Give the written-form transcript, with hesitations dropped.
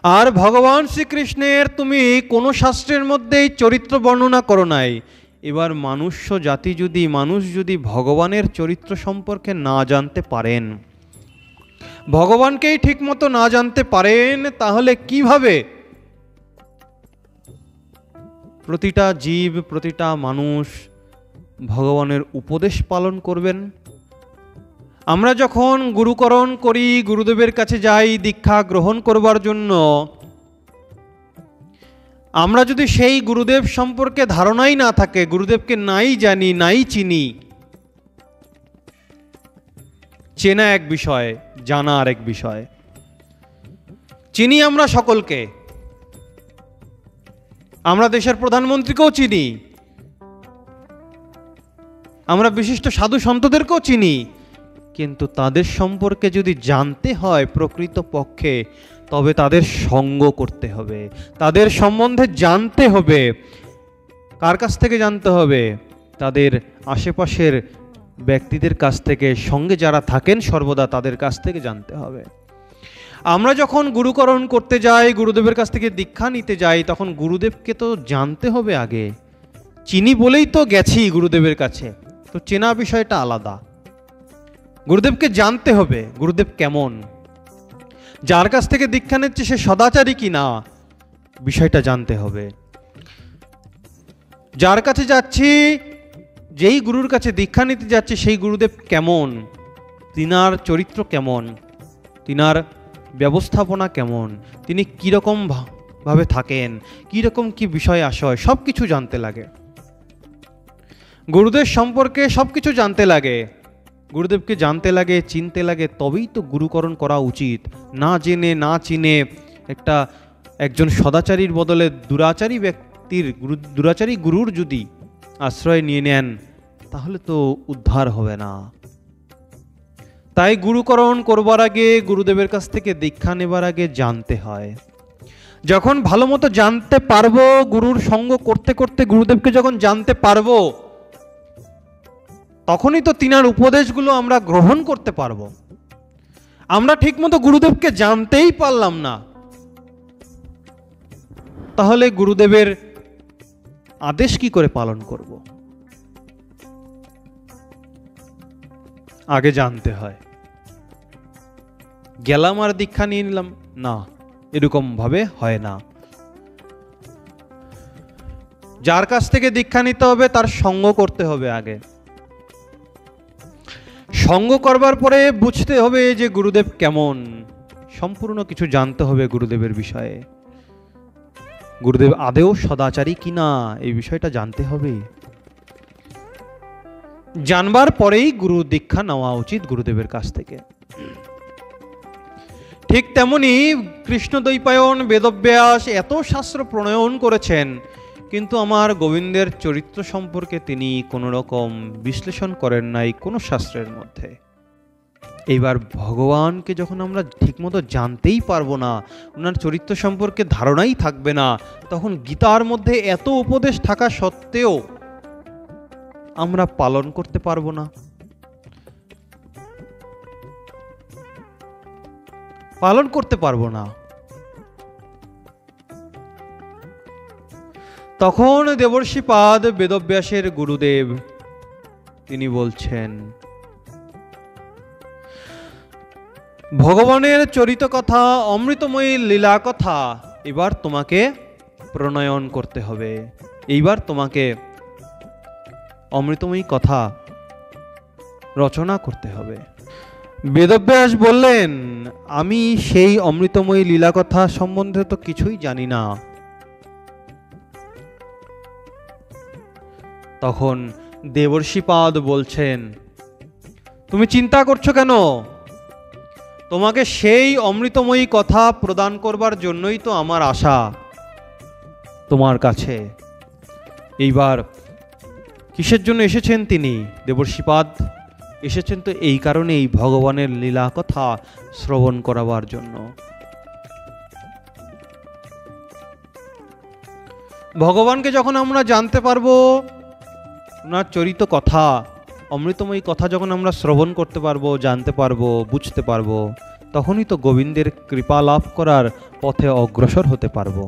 আর ভগবান শ্রীকৃষ্ণের তুমি কোনো শাস্ত্রের মধ্যেই চরিত্র বর্ণনা করো নাই। এবার মানুষ যদি ভগবানের চরিত্র সম্পর্কে না জানতে পারেন, ভগবানকেই ঠিকমতো না জানতে পারেন, তাহলে কিভাবে প্রতিটা জীব, প্রতিটা মানুষ ভগবানের উপদেশ পালন করবেন? আমরা যখন গুরুকরণ করি, গুরুদেবের কাছে যাই দীক্ষা গ্রহণ করবার জন্য, আমরা যদি সেই গুরুদেব সম্পর্কে ধারণাই না থাকে, গুরুদেবকে নাই জানি, নাই চিনি, চেনা এক বিষয়, জানা আর এক বিষয়। চিনি আমরা সকলকে, আমরা দেশের প্রধানমন্ত্রীকেও চিনি, আমরা বিশিষ্ট সাধু সন্তদেরকেও চিনি, কিন্তু তাদের সম্পর্কে যদি জানতে হয় প্রকৃত পক্ষে, তবে তাদের সঙ্গ করতে হবে, তাদের সম্বন্ধে জানতে হবে। কার কাছ থেকে জানতে হবে? তাদের আশেপাশের ব্যক্তিদের কাছ থেকে, সঙ্গে যারা থাকেন সর্বদা তাদের কাছ থেকে জানতে হবে। আমরা যখন গুরুকরণ করতে যাই, গুরুদেবের কাছ থেকে দীক্ষা নিতে যাই, তখন গুরুদেবকে তো জানতে হবে আগে। চিনি বলেই তো গেছি গুরুদেবের কাছে, তো চেনা বিষয়টা আলাদা। গুরুদেবকে জানতে হবে, গুরুদেব কেমন, যার কাছ থেকে দীক্ষা নিচ্ছে সে সদাচারী কি না, বিষয়টা জানতে হবে। যার কাছে যাচ্ছি, যেই গুরুর কাছে দীক্ষা নিতে যাচ্ছি, সেই গুরুদেব কেমন, তিনার চরিত্র কেমন, তিনার ব্যবস্থাপনা কেমন, তিনি কীরকম ভাবে থাকেন, কীরকম কি বিষয় আশয়, সব কিছু জানতে লাগে। গুরুদেব সম্পর্কে সব কিছু জানতে লাগে, গুরুদেবকে জানতে লাগে, চিনতে লাগে, তবেই তো গুরুকরণ করা উচিত। না জেনে না চিনে একজন সদাচারীর বদলে দুরাচারী ব্যক্তির, দুরাচারী গুরুর যদি আশ্রয় নিয়ে নেন, তাহলে তো উদ্ধার হবে না। তাই গুরুকরণ করবার আগে, গুরুদেবের কাছ থেকে দীক্ষা নেবার আগে জানতে হয়। যখন ভালো মতো জানতে পারবো, গুরুর সঙ্গ করতে করতে গুরুদেবকে যখন জানতে পারবো, তখনই তো তিনার উপদেশগুলো আমরা গ্রহণ করতে পারবো। আমরা ঠিকমতো গুরুদেবকে জানতেই পারলাম না, তাহলে গুরুদেবের আদেশ কি করে পালন করব? আগে জানতে হয়। গেলাম আর দীক্ষা নিয়ে নিলাম না, এরকম ভাবে হয় না। যার কাছ থেকে দীক্ষা নিতে হবে তার সঙ্গ করতে হবে আগে। সঙ্গ করবার পরে বুঝতে হবে যে গুরুদেব কেমন, সম্পূর্ণ কিছু জানতে হবে গুরুদেবের বিষয়ে। গুরুদেব আদেও সদাচারী কিনা, এই বিষয়টা জানতে হবে। জানবার পরেই গুরু দীক্ষা নেওয়া উচিত গুরুদেবের কাছ থেকে। ঠিক তেমনি কৃষ্ণদ্বৈপায়ন, বেদব্যাস এত শাস্ত্র প্রণয়ন করেছেন, কিন্তু আমার গোবিন্দের চরিত্র সম্পর্কে তিনি কোনো রকম বিশ্লেষণ করেন নাই কোনো শাস্ত্রের মধ্যে। এইবার ভগবানকে যখন আমরা ঠিকমতো জানতেই পারবো না, ওনার চরিত্র সম্পর্কে ধারণাই থাকবে না, তখন গীতার মধ্যে এত উপদেশ থাকা সত্ত্বেও আমরা পালন করতে পারবো না। পালন করতে পারবো না। তখন দেবর্ষিপাদ বেদব্যাসের গুরুদেব তিনি বলছেন, ভগবানের চরিত কথা, অমৃতময়ী লীলা কথা এবার তোমাকে প্রণয়ন করতে হবে। এইবার তোমাকে অমৃতময়ী কথা রচনা করতে হবে। বেদব্যাস বললেন, আমি সেই অমৃতময়ী লীলা কথা সম্বন্ধে তো কিছুই জানি না। তখন দেবর্ষিপাদ বলছেন, তুমি চিন্তা করছো কেন? তোমাকে সেই অমৃতময়ী কথা প্রদান করবার জন্যই তো আমার আশা তোমার কাছে। এইবার কিসের জন্য এসেছেন তিনি? দেবর্ষিপাদ এসেছেন তো এই কারণেই, ভগবানের লীলা কথা শ্রবণ করাবার জন্য। ভগবানকে যখন আমরা জানতে পারবো, ওনার চরিত কথা, অমৃতময়ী কথা যখন আমরা শ্রবণ করতে পারবো, জানতে পারবো, বুঝতে পারবো, তখনই তো গোবিন্দের কৃপা লাভ করার পথে অগ্রসর হতে পারবো।